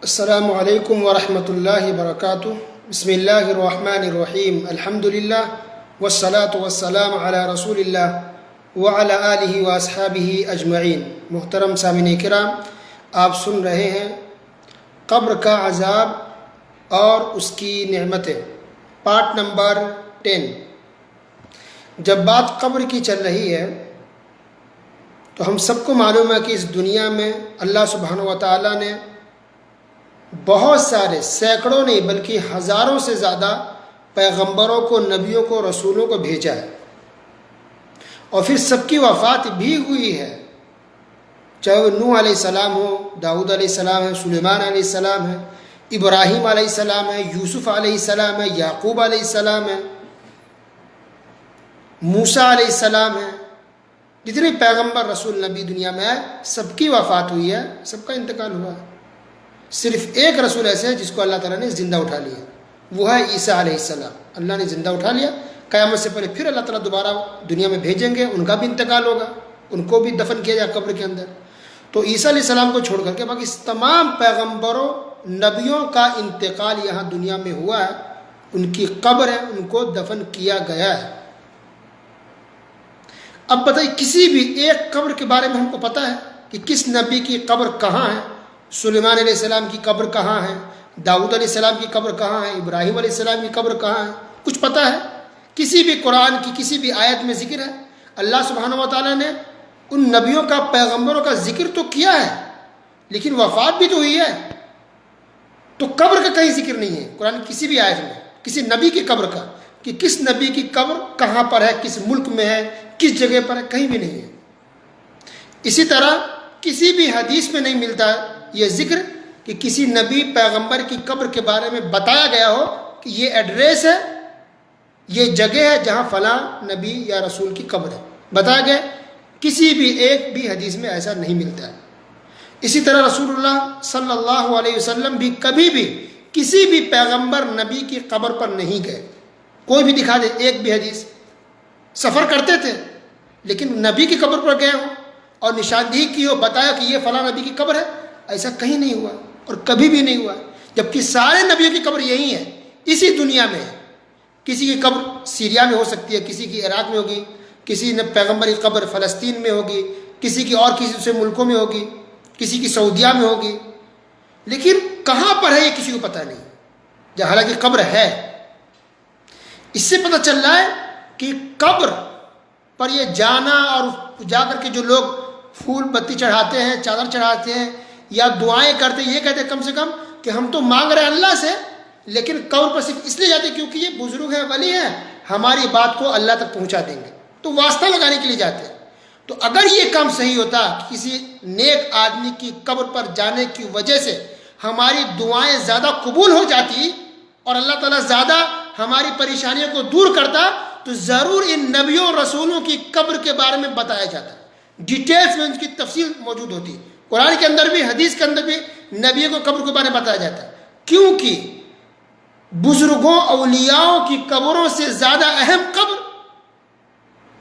السلام علیکم ورحمۃ اللہ وبرکاتہ۔ بسم اللہ الرحمن الرحیم، الحمد للہ والصلاة والسلام علی رسول اللہ وعلی آلہ واصحابہ اجمعین۔ محترم سامعین کرام، آپ سن رہے ہیں قبر کا عذاب اور اس کی نعمتیں، پارٹ نمبر 10۔ جب بات قبر کی چل رہی ہے تو ہم سب کو معلوم ہے کہ اس دنیا میں اللہ سبحانہ و تعالیٰ نے بہت سارے، سینکڑوں نہیں بلکہ ہزاروں سے زیادہ پیغمبروں کو، نبیوں کو، رسولوں کو بھیجا ہے، اور پھر سب کی وفات بھی ہوئی ہے، چاہے وہ نوح علیہ السلام ہو، داؤد علیہ السلام ہے، سلیمان علیہ السلام ہے، ابراہیم علیہ السلام ہے، یوسف علیہ السلام ہے، یعقوب علیہ السلام ہے، موسیٰ علیہ السلام ہے۔ جتنے پیغمبر، رسول، نبی دنیا میں آئے سب کی وفات ہوئی ہے، سب کا انتقال ہوا ہے۔ صرف ایک رسول ایسے ہے جس کو اللہ تعالیٰ نے زندہ اٹھا لیا، وہ ہے عیسیٰ علیہ السلام۔ اللہ نے زندہ اٹھا لیا، قیامت سے پہلے پھر اللہ تعالیٰ دوبارہ دنیا میں بھیجیں گے، ان کا بھی انتقال ہوگا، ان کو بھی دفن کیا جائے قبر کے اندر۔ تو عیسیٰ علیہ السلام کو چھوڑ کر کے باقی تمام پیغمبروں، نبیوں کا انتقال یہاں دنیا میں ہوا ہے، ان کی قبر ہے، ان کو دفن کیا گیا ہے۔ اب بتائیے، کسی بھی ایک قبر کے بارے میں ہم کو پتہ ہے کہ کس نبی کی قبر کہاں ہے؟ سلیمان علیہ السلام کی قبر کہاں ہے؟ داؤد علیہ السلام کی قبر کہاں ہے؟ ابراہیم علیہ السلام کی قبر کہاں ہے؟ کچھ پتہ ہے؟ کسی بھی قرآن کی کسی بھی آیت میں ذکر ہے؟ اللہ سبحانہ و تعالیٰ نے ان نبیوں کا، پیغمبروں کا ذکر تو کیا ہے، لیکن وفات بھی تو ہوئی ہے، تو قبر کا کہیں ذکر نہیں ہے قرآن کی کسی بھی آیت میں، کسی نبی کی قبر کا، کہ کس نبی کی قبر کہاں پر ہے، کس ملک میں ہے، کس جگہ پر ہے، کہیں بھی نہیں ہے۔ اسی طرح کسی بھی حدیث میں نہیں ملتا ہے یہ ذکر کہ کسی نبی، پیغمبر کی قبر کے بارے میں بتایا گیا ہو کہ یہ ایڈریس ہے، یہ جگہ ہے جہاں فلاں نبی یا رسول کی قبر ہے، بتایا گیا۔ کسی بھی ایک بھی حدیث میں ایسا نہیں ملتا ہے۔ اسی طرح رسول اللہ صلی اللہ علیہ وسلم بھی کبھی بھی کسی بھی پیغمبر، نبی کی قبر پر نہیں گئے۔ کوئی بھی دکھا دے ایک بھی حدیث۔ سفر کرتے تھے لیکن نبی کی قبر پر گئے ہوں اور نشاندہی کی ہو، بتایا کہ یہ فلاں نبی کی قبر ہے، ایسا کہیں نہیں ہوا اور کبھی بھی نہیں ہوا، جبکہ سارے نبیوں کی قبر یہی ہے، اسی دنیا میں ہے۔ کسی کی قبر سیریا میں ہو سکتی ہے، کسی کی عراق میں ہوگی، کسی نے پیغمبر کی قبر فلسطین میں ہوگی، کسی کی اور کسی دوسرے ملکوں میں ہوگی، کسی کی سعودیہ میں ہوگی، لیکن کہاں پر ہے یہ کسی کو پتہ نہیں، جہاں حالانکہ قبر ہے۔ اس سے پتہ چل رہا ہے کہ قبر پر یہ جانا اور جا کر کے جو لوگ پھول بتی چڑھاتے ہیں، چادر چڑھاتے ہیں یا دعائیں کرتے ہیں، یہ کہتے ہیں کم سے کم کہ ہم تو مانگ رہے ہیں اللہ سے، لیکن قبر پر صرف اس لیے جاتے ہیں کیونکہ یہ بزرگ ہیں، ولی ہیں، ہماری بات کو اللہ تک پہنچا دیں گے، تو واسطہ لگانے کے لیے جاتے ہیں۔ تو اگر یہ کام صحیح ہوتا کہ کسی نیک آدمی کی قبر پر جانے کی وجہ سے ہماری دعائیں زیادہ قبول ہو جاتی اور اللہ تعالیٰ زیادہ ہماری پریشانیوں کو دور کرتا، تو ضرور ان نبیوں اور رسولوں کی قبر کے بارے میں بتایا جاتا، ڈیٹیلز میں ان کی تفصیل موجود ہوتی۔ قرآن کے اندر بھی، حدیث کے اندر بھی نبیوں کو قبر کے بارے میں بتایا جاتا ہے، کیونکہ بزرگوں، اولیاءوں کی قبروں سے زیادہ اہم قبر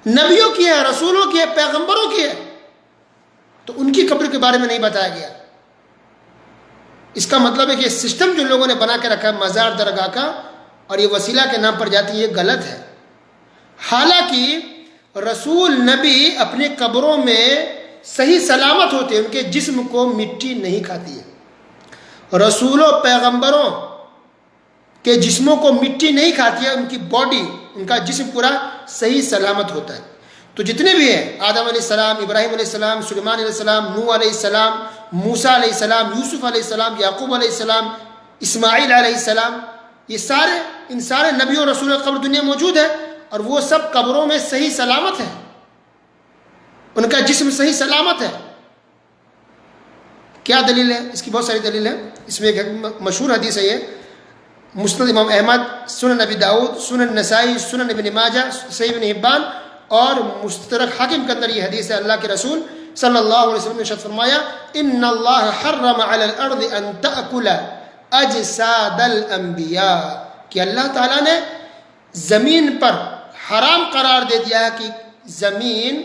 نبیوں کی ہے، رسولوں کی ہے، پیغمبروں کی ہے، تو ان کی قبر کے بارے میں نہیں بتایا گیا۔ اس کا مطلب ہے کہ یہ سسٹم جو لوگوں نے بنا کے رکھا ہے مزار درگاہ کا، اور یہ وسیلہ کے نام پر جاتی ہے، یہ غلط ہے۔ حالانکہ رسول، نبی اپنی قبروں میں صحیح سلامت ہوتے ہیں، ان کے جسم کو مٹی نہیں کھاتی ہے۔ رسولوں، پیغمبروں کے جسموں کو مٹی نہیں کھاتی ہے، ان کی باڈی، ان کا جسم پورا صحیح سلامت ہوتا ہے۔ تو جتنے بھی ہیں، آدم علیہ السلام، ابراہیم علیہ السلام، سلیمان علیہ السلام، نوح علیہ السلام، موسیٰ علیہ السلام، یوسف علیہ السلام، یعقوب علیہ السلام، اسماعیل علیہ السلام، یہ سارے، ان سارے نبیوں اور رسولوں کی قبر دنیا میں موجود ہے، اور وہ سب قبروں میں صحیح سلامت ہیں، ان کا جسم صحیح سلامت ہے۔ کیا دلیل ہے؟ اس کی بہت ساری دلیل ہے۔ اس میں ایک مشہور حدیث ہے، یہ مسند امام احمد، سنن ابی داؤد، سنن نسائی، سنن ابن ماجہ، صحیح ابن حبان اور مستدرک حاکم کے اندر یہ حدیث ہے۔ اللہ کے رسول صلی اللہ علیہ وسلم نے ارشاد فرمایا، ان اللہ حرم علی الارض ان تأکل اجساد الانبیاء، کہ اللہ تعالیٰ نے زمین پر حرام قرار دے دیا ہے کہ زمین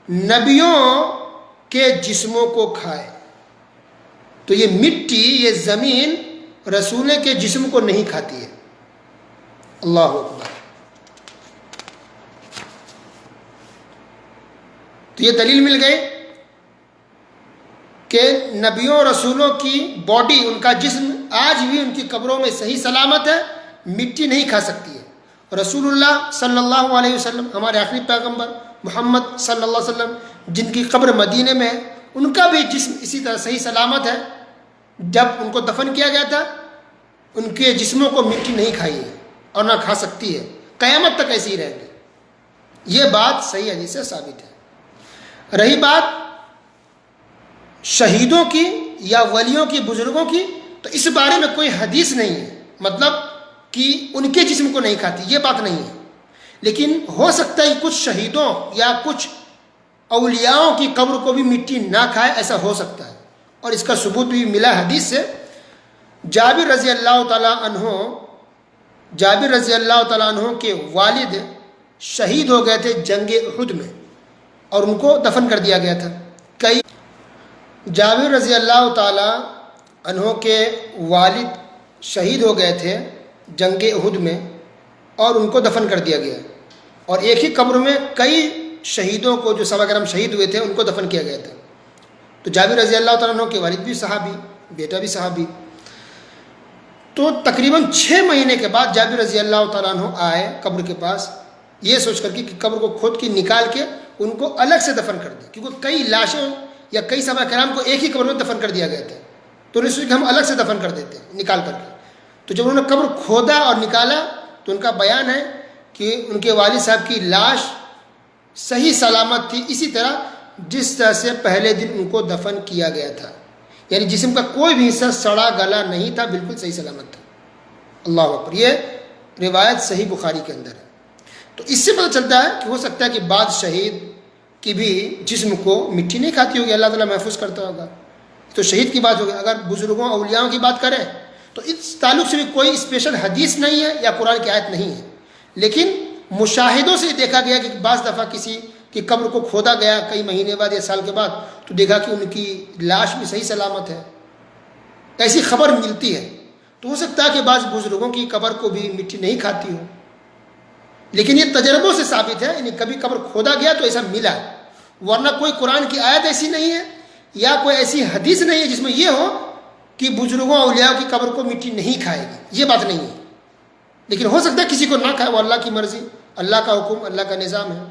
نبیوں کے جسموں کو کھائے۔ تو یہ مٹی، یہ زمین رسول کے جسم کو نہیں کھاتی ہے۔ اللہ اکبر۔ تو یہ دلیل مل گئی کہ نبیوں رسولوں کی باڈی، ان کا جسم آج بھی ان کی قبروں میں صحیح سلامت ہے، مٹی نہیں کھا سکتی ہے۔ رسول اللہ صلی اللہ علیہ وسلم، ہمارے آخری پیغمبر محمد صلی اللہ علیہ وسلم، جن کی قبر مدینے میں ہے، ان کا بھی جسم اسی طرح صحیح سلامت ہے۔ جب ان کو دفن کیا گیا تھا، ان کے جسموں کو مٹی نہیں کھائی ہے اور نہ کھا سکتی ہے، قیامت تک ایسے ہی رہیں گے۔ یہ بات صحیح حدیث سے ثابت ہے۔ رہی بات شہیدوں کی یا ولیوں کی، بزرگوں کی، تو اس بارے میں کوئی حدیث نہیں ہے، مطلب کہ ان کے جسم کو نہیں کھاتی، یہ بات نہیں ہے۔ لیکن ہو سکتا ہے کچھ شہیدوں یا کچھ اولیاؤں کی قبر کو بھی مٹی نہ کھائے، ایسا ہو سکتا ہے، اور اس کا ثبوت بھی ملا حدیث سے۔ جابر رضی اللہ تعالیٰ عنہ کے والد شہید ہو گئے تھے جنگ احد میں، اور ان کو دفن کر دیا گیا تھا۔ جابر رضی اللہ تعالیٰ عنہ کے والد شہید ہو گئے تھے جنگ احد میں، اور ان کو دفن کر دیا گیا، اور ایک ہی قبر میں کئی شہیدوں کو، جو صحابہ کرام شہید ہوئے تھے، ان کو دفن کیا گیا تھا۔ تو جابر رضی اللہ تعالیٰ عنہ کے والد بھی صحابی، بیٹا بھی صحابی۔ تو تقریباً 6 مہینے کے بعد جابر رضی اللہ تعالیٰ عنہ آئے قبر کے پاس، یہ سوچ کر کہ قبر کو کھود کے نکال کے ان کو الگ سے دفن کر دیں، کیونکہ کئی لاشوں یا کئی صحابہ کرام کو ایک ہی قبر میں دفن کر دیا گیا تھا، تو انہوں نے سوچا کہ ہم الگ سے دفن کر دیتے ہیں نکال کر کے۔ تو جب انہوں نے قبر کھودا اور نکالا تو ان کا بیان ہے کہ ان کے والد صاحب کی لاش صحیح سلامت تھی، اسی طرح جس طرح سے پہلے دن ان کو دفن کیا گیا تھا، یعنی جسم کا کوئی بھی حصہ سڑا گلا نہیں تھا، بالکل صحیح سلامت تھا۔ اللہ اکبر۔ یہ روایت صحیح بخاری کے اندر ہے۔ تو اس سے پتہ چلتا ہے کہ ہو سکتا ہے کہ بعض شہید کی بھی جسم کو مٹی نہیں کھاتی ہوگی، اللہ تعالیٰ محفوظ کرتا ہوگا۔ تو شہید کی بات ہوگی۔ اگر بزرگوں اولیاءوں کی بات کریں تو اس تعلق سے بھی کوئی اسپیشل حدیث نہیں ہے یا قرآن کی آیت نہیں ہے، لیکن مشاہدوں سے دیکھا گیا کہ بعض دفعہ کسی کی قبر کو کھودا گیا کئی مہینے بعد یا سال کے بعد، تو دیکھا کہ ان کی لاش بھی صحیح سلامت ہے، ایسی خبر ملتی ہے۔ تو ہو سکتا ہے کہ بعض بزرگوں کی قبر کو بھی مٹی نہیں کھاتی ہو، لیکن یہ تجربوں سے ثابت ہے، یعنی کبھی قبر کھودا گیا تو ایسا ملا، ورنہ کوئی قرآن کی آیت ایسی نہیں ہے یا کوئی ایسی حدیث نہیں ہے جس میں یہ ہو کہ بزرگوں اولیاء کی قبر کو مٹی نہیں کھائے گی، یہ بات نہیں ہے۔ لیکن ہو سکتا ہے کسی کو نہ کھائے، وہ اللہ کی مرضی، اللہ کا حکم، اللہ کا نظام ہے۔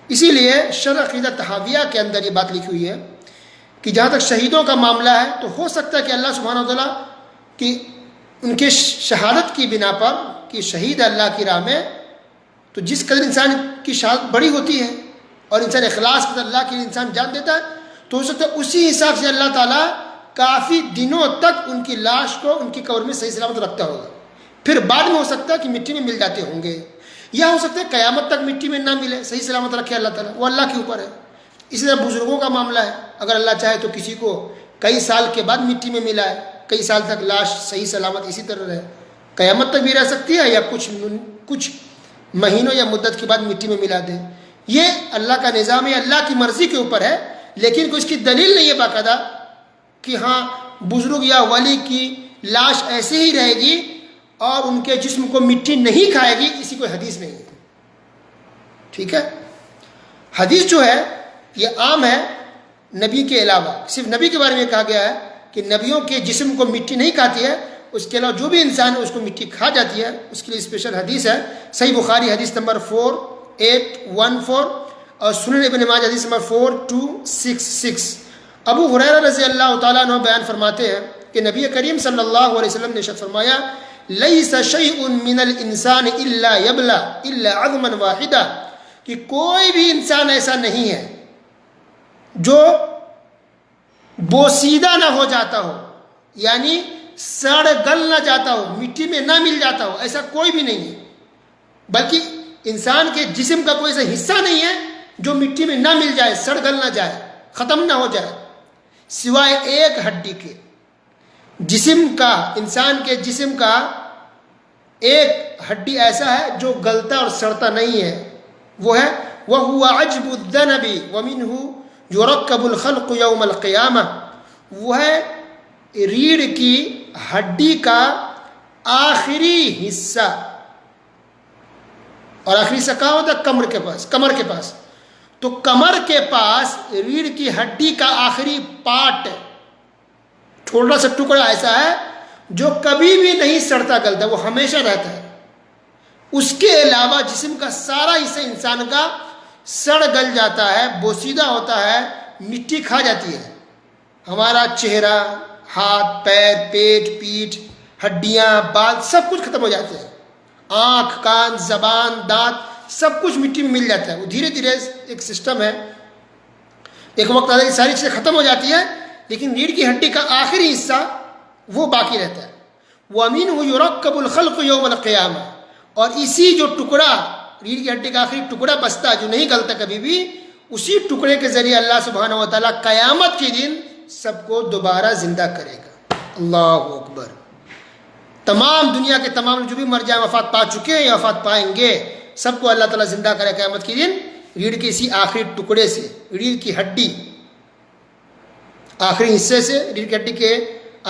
اسی لیے شرح عقیدہ تحاویہ کے اندر یہ بات لکھی ہوئی ہے کہ جہاں تک شہیدوں کا معاملہ ہے تو ہو سکتا ہے کہ اللہ سبحانہ وتعالیٰ کہ ان کے شہادت کی بنا پر کہ شہید اللہ کی راہ میں، تو جس قدر انسان کی شہادت بڑی ہوتی ہے اور انسان اخلاص کے ساتھ اللہ کے لیے انسان جان دیتا ہے، تو ہو سکتا ہے اسی حساب سے اللہ تعالیٰ کافی دنوں تک ان کی لاش کو ان کی قبر میں صحیح سلامت رکھتا ہوگا، پھر بعد میں ہو سکتا ہے کہ مٹی میں مل جاتے ہوں گے، یا ہو سکتا ہے قیامت تک مٹی میں نہ ملے، صحیح سلامت رکھے اللہ تعالیٰ، وہ اللہ کے اوپر ہے۔ اسی طرح بزرگوں کا معاملہ ہے، اگر اللہ چاہے تو کسی کو کئی سال کے بعد مٹی میں ملا ہے، کئی سال تک لاش صحیح سلامت اسی طرح رہے، قیامت تک بھی رہ سکتی ہے، یا کچھ مہینوں یا مدت کے بعد مٹی میں ملا دے، یہ اللہ کا نظام ہے، اللہ کی مرضی کے اوپر ہے، لیکن کوئی اس کی دلیل نہیں ہے باقاعدہ کہ ہاں بزرگ یا ولی کی لاش ایسے ہی رہے گی اور ان کے جسم کو مٹی نہیں کھائے گی، اسی کوئی حدیث نہیں ہے۔ ٹھیک ہے، حدیث جو ہے یہ عام ہے، نبی کے علاوہ صرف نبی کے بارے میں کہا گیا ہے کہ نبیوں کے جسم کو مٹی نہیں کھاتی ہے، اس کے علاوہ جو بھی انسان ہے اس کو مٹی کھا جاتی ہے، اس کے لیے اسپیشل حدیث ہے۔ صحیح بخاری حدیث نمبر 4814 اور سنن ابن ماجہ حدیث نمبر 4266۔ ابو ہریرہ رضی اللہ تعالیٰ عنہ بیان فرماتے ہیں کہ نبی کریم صلی اللہ علیہ وسلم نے ارشاد فرمایا، لیس شیء من الانسان الا یبلا الا عظما واحدہ، کہ کوئی بھی انسان ایسا نہیں ہے جو بوسیدہ نہ ہو جاتا ہو، یعنی سڑ گل نہ جاتا ہو، مٹی میں نہ مل جاتا ہو، ایسا کوئی بھی نہیں ہے، بلکہ انسان کے جسم کا کوئی ایسا حصہ نہیں ہے جو مٹی میں نہ مل جائے، سڑ گل نہ جائے، ختم نہ ہو جائے، سوائے ایک ہڈی کے۔ انسان کے جسم کا ایک ہڈی ایسا ہے جو گلتا اور سڑتا نہیں ہے، وہ ہے وَهُوَ عَجْبُ الذَّنَبِ وَمِنْهُ يُرَكَّبُ الْخَلْقُ يَوْمَ الْقِيَامَةِ، وہ ہے ریڑھ کی ہڈی کا آخری حصہ، اور آخری حصہ کہاں ہوتا ہے؟ کمر کے پاس. تو کمر کے پاس ریڑھ کی ہڈی کا آخری پارٹ، تھوڑا سا ٹکڑا ایسا ہے جو کبھی بھی نہیں سڑتا گلتا، وہ ہمیشہ رہتا ہے. اس کے علاوہ جسم کا سارا حصہ انسان کا سڑ گل جاتا ہے، بوسیدہ ہوتا ہے، مٹی کھا جاتی ہے. ہمارا چہرہ، ہاتھ، پیر، پیٹ، پیٹھ، ہڈیاں، بال سب کچھ ختم ہو جاتے ہیں. آنکھ، کان، زبان، دانت سب کچھ مٹی میں مل جاتا ہے. وہ دھیرے دھیرے ایک سسٹم ہے، ایک وقت آتا ہے ساری چیزیں ختم ہو جاتی ہیں، لیکن ریڑھ کی ہڈی کا آخری حصہ وہ باقی رہتا ہے. وَمِنْهُ يُرَكَّبُ الْخَلْقُ يَوْمَ الْقِيَامَةِ، اور اسی جو ٹکڑا، ریڑھ کی ہڈی کا آخری ٹکڑا بچتا ہے جو نہیں گلتا کبھی بھی، اسی ٹکڑے کے ذریعے اللہ سبحانہ و تعالیٰ قیامت کے دن سب کو دوبارہ زندہ کرے گا. اللہ اکبر. تمام دنیا کے تمام جو بھی مر جائیں، وفات پا چکے ہیں یا وفات پائیں گے، سب کو اللہ تعالیٰ زندہ کرے قیامت کے دن. ریڑھ کے اسی آخری ٹکڑے سے، ریڑھ کی ہڈی آخری حصے سے، ریڑھ کی ہڈی کے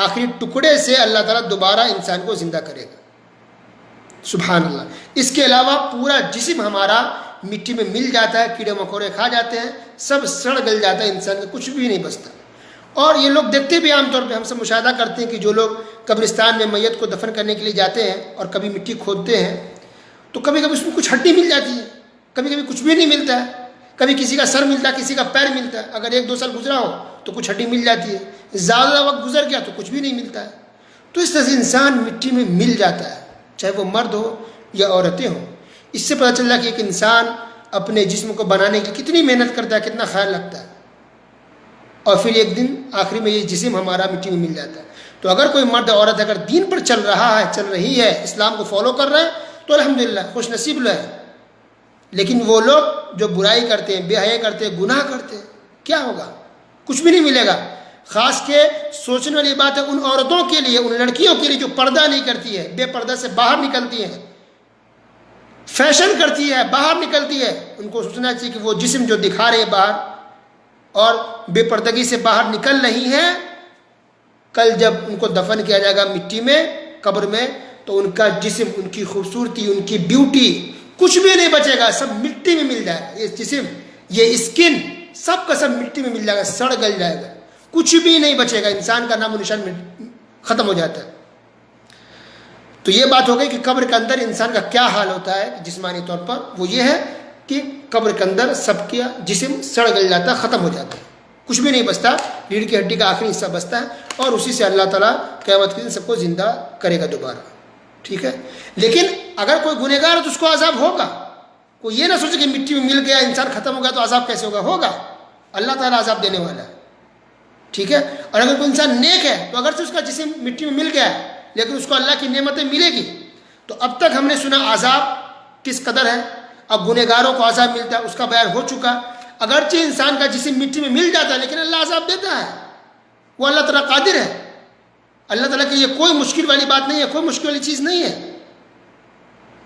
آخری ٹکڑے سے اللہ تعالیٰ دوبارہ انسان کو زندہ کرے گا. سبحان اللہ. اس کے علاوہ پورا جسم ہمارا مٹی میں مل جاتا ہے، کیڑے مکوڑے کھا جاتے ہیں، سب سڑ گل جاتا ہے، انسان کا کچھ بھی نہیں بچتا. اور یہ لوگ دیکھتے بھی عام طور پہ، ہم سب مشاہدہ کرتے ہیں کہ جو لوگ قبرستان میں میت کو دفن کرنے کے لیے جاتے ہیں اور کبھی مٹی کھودتے ہیں تو کبھی کبھی اس میں کچھ ہڈی مل جاتی ہے، کبھی کبھی کچھ بھی نہیں ملتا ہے، کبھی کسی کا سر ملتا ہے، کسی کا پیر ملتا ہے. اگر 1-2 سال گزرا ہو تو کچھ ہڈی مل جاتی ہے، زیادہ وقت گزر گیا تو کچھ بھی نہیں ملتا ہے. تو اس طرح سے انسان مٹی میں مل جاتا ہے، چاہے وہ مرد ہو یا عورتیں ہوں. اس سے پتہ چل رہا کہ ایک انسان اپنے جسم کو بنانے کی کتنی محنت کرتا ہے، کتنا خیال رکھتا ہے، اور پھر ایک دن آخری میں یہ جسم ہمارا مٹی میں مل جاتا ہے. تو اگر کوئی مرد عورت اگر دین پر چل رہا ہے، چل رہی ہے، اسلام کو فالو کر رہا ہے تو الحمدللہ خوش نصیب لوگ ہیں. لیکن وہ لوگ جو برائی کرتے ہیں، بے حیائی کرتے ہیں، گناہ کرتے ہیں، کیا ہوگا؟ کچھ بھی نہیں ملے گا. خاص کے سوچنے والی بات ہے ان عورتوں کے لیے، ان لڑکیوں کے لیے جو پردہ نہیں کرتی ہے، بے پردہ سے باہر نکلتی ہیں، فیشن کرتی ہے، باہر نکلتی ہے. ان کو سوچنا چاہیے کہ وہ جسم جو دکھا رہے ہیں باہر اور بے پردگی سے باہر نکل رہی ہیں، کل جب ان کو دفن کیا جائے گا مٹی میں، قبر میں، تو ان کا جسم، ان کی خوبصورتی، ان کی بیوٹی کچھ بھی نہیں بچے گا، سب مٹی میں مل جائے گا. یہ جسم، یہ اسکن سب کا سب مٹی میں مل جائے گا، سڑ گل جائے گا، کچھ بھی نہیں بچے گا، انسان کا نام و نشان ختم ہو جاتا ہے. تو یہ بات ہو گئی کہ قبر کے اندر انسان کا کیا حال ہوتا ہے جسمانی طور پر. وہ یہ ہے کہ قبر کے اندر سب کا جسم سڑ گل جاتا ہے، ختم ہو جاتا ہے، کچھ بھی نہیں بچتا. ریڑھ کی ہڈی کا آخری حصہ بچتا ہے اور اسی سے اللہ تعالیٰ قیامت کے دن سب کو زندہ کرے گا دوبارہ. ٹھیک ہے. لیکن اگر کوئی گنہگار ہے تو اس کو عذاب ہوگا. کوئی یہ نہ سوچے کہ مٹی میں مل گیا، انسان ختم ہو گیا تو عذاب کیسے ہوگا. اللہ تعالیٰ عذاب دینے والا ہے. ٹھیک ہے. اور اگر کوئی انسان نیک ہے تو اگر سے اس کا جسم مٹی میں مل گیا ہے لیکن اس کو اللہ کی نعمتیں ملے گی. تو اب تک ہم نے سنا عذاب کس قدر ہے، اب گنہگاروں کو عذاب ملتا ہے، اس کا بیان ہو چکا. اگرچہ انسان کا جسم مٹی میں مل جاتا ہے لیکن اللہ عذاب دیتا ہے. وہ اللہ تعالیٰ قادر ہے. اللہ تعالیٰ کے لیے کوئی مشکل والی بات نہیں ہے، کوئی مشکل والی چیز نہیں ہے.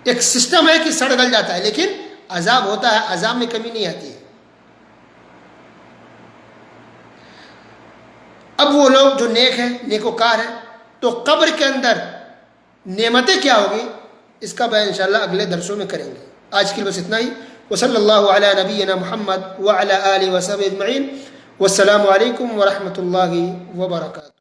ایک سسٹم ہے کہ سڑ گل جاتا ہے لیکن عذاب ہوتا ہے، عذاب میں کمی نہیں آتی ہے. اب وہ لوگ جو نیک ہیں، نیکوکار ہیں، تو قبر کے اندر نعمتیں کیا ہوگی اس کا بیان انشاءاللہ اگلے درسوں میں کریں گے. آج کے لیے بس اتنا ہی. وصلی اللہ علی نبینا محمد وعلی آلہ وصحبہ اجمعین. والسلام علیکم ورحمۃ اللہ وبرکاتہ.